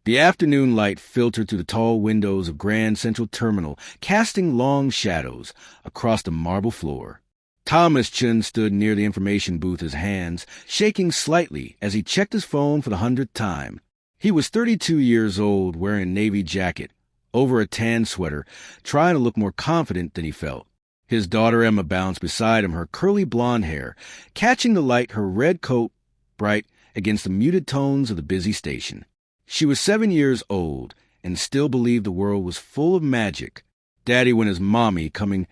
The afternoon light filtered through the tall windows of Grand Central Terminal, casting long shadows across the marble floor. Thomas Chun stood near the information booth, his hands shaking slightly as he checked his phone for the 100th time. He was 32 years old, wearing a navy jacket over a tan sweater, trying to look more confident than he felt. His daughter Emma bounced beside him, her curly blonde hair catching the light, her red coat bright against the muted tones of the busy station. She was 7 years old and still believed the world was full of magic. "Daddy, when is Mommy coming?"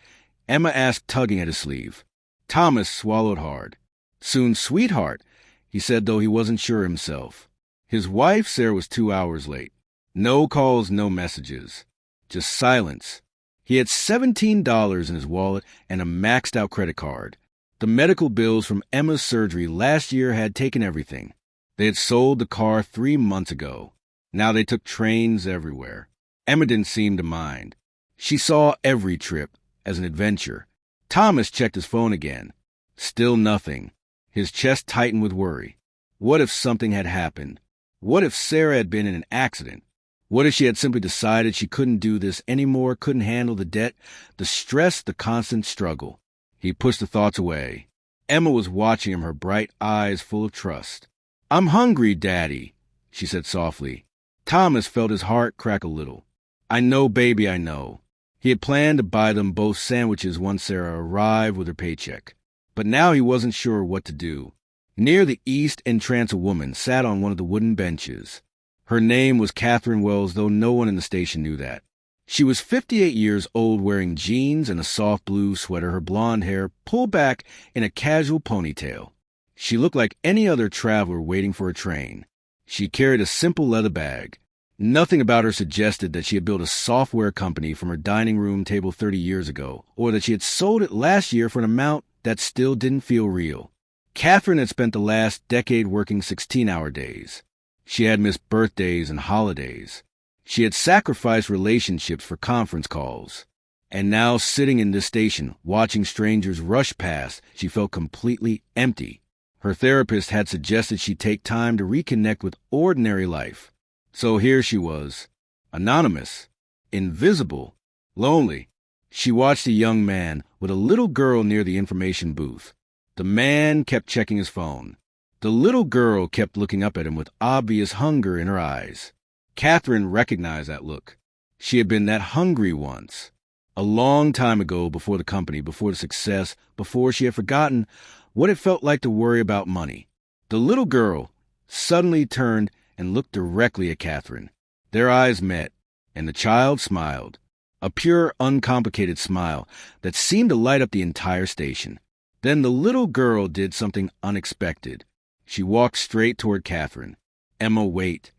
Emma asked, tugging at his sleeve. Thomas swallowed hard. "Soon, sweetheart," he said, though he wasn't sure himself. His wife, Sarah, was 2 hours late. No calls, no messages. Just silence. He had $17 in his wallet and a maxed-out credit card. The medical bills from Emma's surgery last year had taken everything. They had sold the car 3 months ago. Now they took trains everywhere. Emma didn't seem to mind. She saw every trip as an adventure. Thomas checked his phone again. Still nothing. His chest tightened with worry. What if something had happened? What if Sarah had been in an accident? What if she had simply decided she couldn't do this anymore, couldn't handle the debt, the stress, the constant struggle? He pushed the thoughts away. Emma was watching him, her bright eyes full of trust. "I'm hungry, Daddy," she said softly. Thomas felt his heart crack a little. "I know, baby, I know." He had planned to buy them both sandwiches once Sarah arrived with her paycheck. But now he wasn't sure what to do. Near the east entrance, a woman sat on one of the wooden benches. Her name was Catherine Wells, though no one in the station knew that. She was 58 years old, wearing jeans and a soft blue sweater, her blonde hair pulled back in a casual ponytail. She looked like any other traveler waiting for a train. She carried a simple leather bag. Nothing about her suggested that she had built a software company from her dining room table 30 years ago, or that she had sold it last year for an amount that still didn't feel real. Catherine had spent the last decade working 16-hour days. She had missed birthdays and holidays. She had sacrificed relationships for conference calls. And now, sitting in this station, watching strangers rush past, she felt completely empty. Her therapist had suggested she take time to reconnect with ordinary life. So here she was, anonymous, invisible, lonely. She watched a young man with a little girl near the information booth. The man kept checking his phone. The little girl kept looking up at him with obvious hunger in her eyes. Catherine recognized that look. She had been that hungry once. A long time ago, before the company, before the success, before she had forgotten what it felt like to worry about money. The little girl suddenly turned and looked directly at Catherine. Their eyes met, and the child smiled. A pure, uncomplicated smile that seemed to light up the entire station. Then the little girl did something unexpected. She walked straight toward Catherine. "Emma, wait."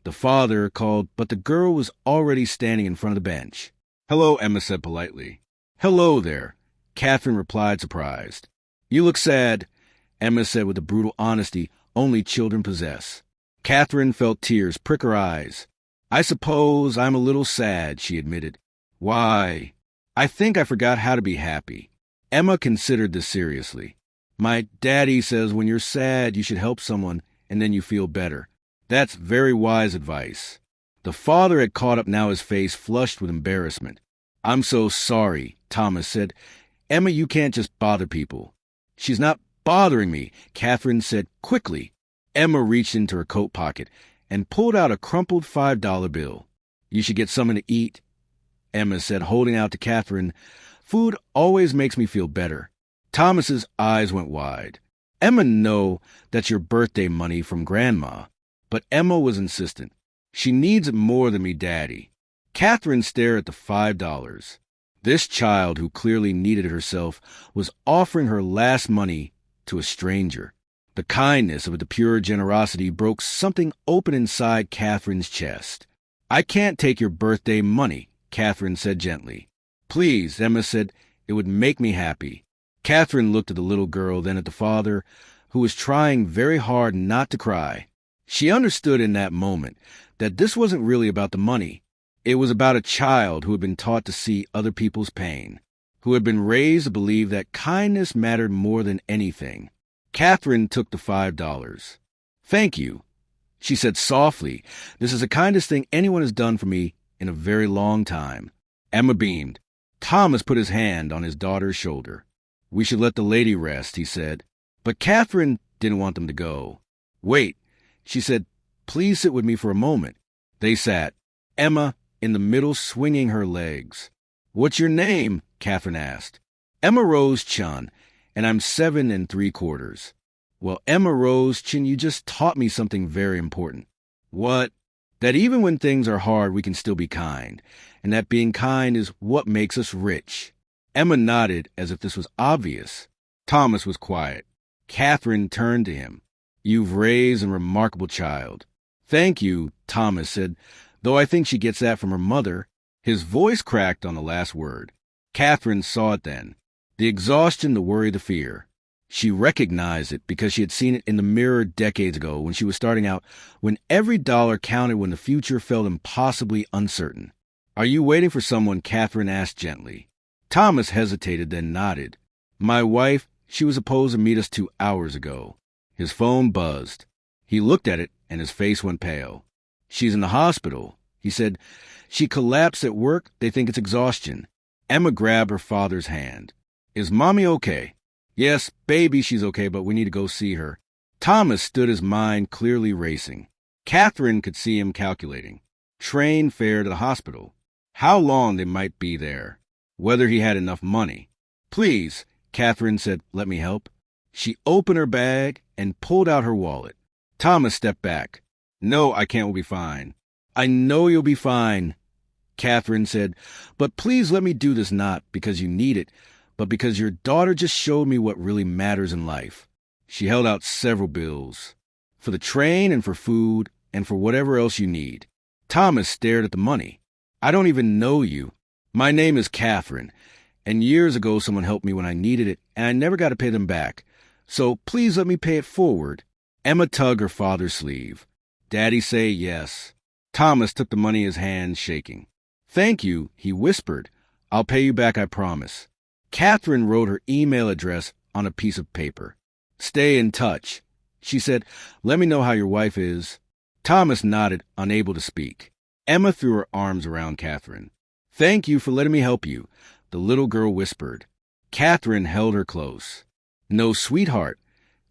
The father called, but the girl was already standing in front of the bench. "Hello," Emma said politely. "Hello there," Catherine replied, surprised. "You look sad," Emma said with the brutal honesty only children possess. Catherine felt tears prick her eyes. "I suppose I'm a little sad," she admitted. "Why?" "I think I forgot how to be happy." Emma considered this seriously. "My daddy says when you're sad, you should help someone, and then you feel better. That's very wise advice." The father had caught up now, his face flushed with embarrassment. "I'm so sorry," Thomas said. "Emma, you can't just bother people." "She's not bothering me," Catherine said quickly. Emma reached into her coat pocket and pulled out a crumpled $5 bill. "You should get something to eat," Emma said, holding out to Catherine. "Food always makes me feel better." Thomas's eyes went wide. "Emma, know that's your birthday money from Grandma." But Emma was insistent. "She needs it more than me, Daddy." Catherine stared at the $5. This child, who clearly needed it herself, was offering her last money to a stranger. The kindness of it, the pure generosity, broke something open inside Catherine's chest. "I can't take your birthday money," Catherine said gently. "Please," Emma said, "it would make me happy." Catherine looked at the little girl, then at the father, who was trying very hard not to cry. She understood in that moment that this wasn't really about the money. It was about a child who had been taught to see other people's pain, who had been raised to believe that kindness mattered more than anything. Catherine took the $5. "Thank you," She said softly, "This is the kindest thing anyone has done for me in a very long time." Emma beamed. Thomas put his hand on his daughter's shoulder. "We should let the lady rest," he said. But Catherine didn't want them to go. "Wait," she said, "please sit with me for a moment." They sat, Emma in the middle swinging her legs. "What's your name?" Catherine asked. "Emma Rose Chun, and I'm 7 3/4. "Well, Emma Rose Chun, you just taught me something very important." "What?" "That even when things are hard, we can still be kind, and that being kind is what makes us rich." Emma nodded as if this was obvious. Thomas was quiet. Catherine turned to him. "You've raised a remarkable child." "Thank you," Thomas said, "though I think she gets that from her mother." His voice cracked on the last word. Catherine saw it then. The exhaustion, the worry, the fear. She recognized it because she had seen it in the mirror decades ago when she was starting out, when every dollar counted, when the future felt impossibly uncertain. "Are you waiting for someone?" Catherine asked gently. Thomas hesitated, then nodded. "My wife, she was supposed to meet us 2 hours ago." His phone buzzed. He looked at it, and his face went pale. "She's in the hospital," he said. "She collapsed at work. They think it's exhaustion." Emma grabbed her father's hand. "Is Mommy okay?" "Yes, baby, she's okay, but we need to go see her." Thomas stood, his mind clearly racing. Catherine could see him calculating. Train fare to the hospital. How long they might be there. Whether he had enough money. "Please," Catherine said, "let me help." She opened her bag and pulled out her wallet. Thomas stepped back. "No, I can't. We'll be fine." "I know you'll be fine," Catherine said, "but please let me do this not because you need it, but because your daughter just showed me what really matters in life." She held out several bills. "For the train and for food and for whatever else you need." Thomas stared at the money. "I don't even know you. My name is Catherine, and years ago someone helped me when I needed it, and I never got to pay them back. So please let me pay it forward." Emma tugged her father's sleeve. "Daddy say yes." Thomas took the money in his hand, shaking. "Thank you," he whispered. "I'll pay you back, I promise." Catherine wrote her email address on a piece of paper. "Stay in touch." She said, "Let me know how your wife is." Thomas nodded, unable to speak. Emma threw her arms around Catherine. "Thank you for letting me help you," the little girl whispered. Catherine held her close. "No, sweetheart.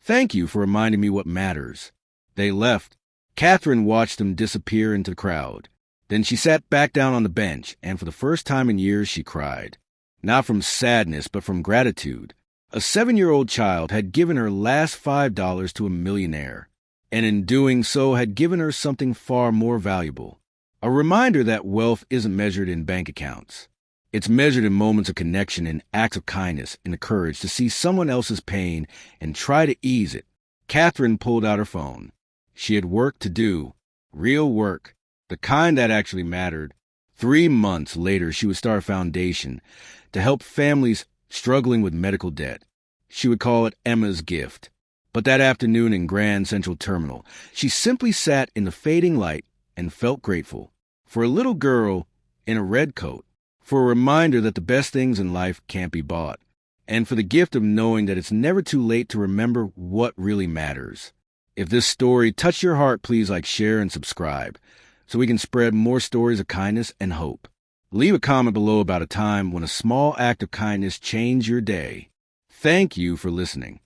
Thank you for reminding me what matters." They left. Catherine watched them disappear into the crowd. Then she sat back down on the bench, and for the first time in years she cried. Not from sadness, but from gratitude. A 7-year-old child had given her last $5 to a millionaire, and in doing so had given her something far more valuable. A reminder that wealth isn't measured in bank accounts. It's measured in moments of connection, in acts of kindness, in the courage to see someone else's pain and try to ease it. Catherine pulled out her phone. She had work to do. Real work. The kind that actually mattered. 3 months later, she would start a foundation to help families struggling with medical debt. She would call it Emma's Gift. But that afternoon in Grand Central Terminal, she simply sat in the fading light and felt grateful. For a little girl in a red coat. For a reminder that the best things in life can't be bought. And for the gift of knowing that it's never too late to remember what really matters. If this story touched your heart, please like, share, and subscribe so we can spread more stories of kindness and hope. Leave a comment below about a time when a small act of kindness changed your day. Thank you for listening.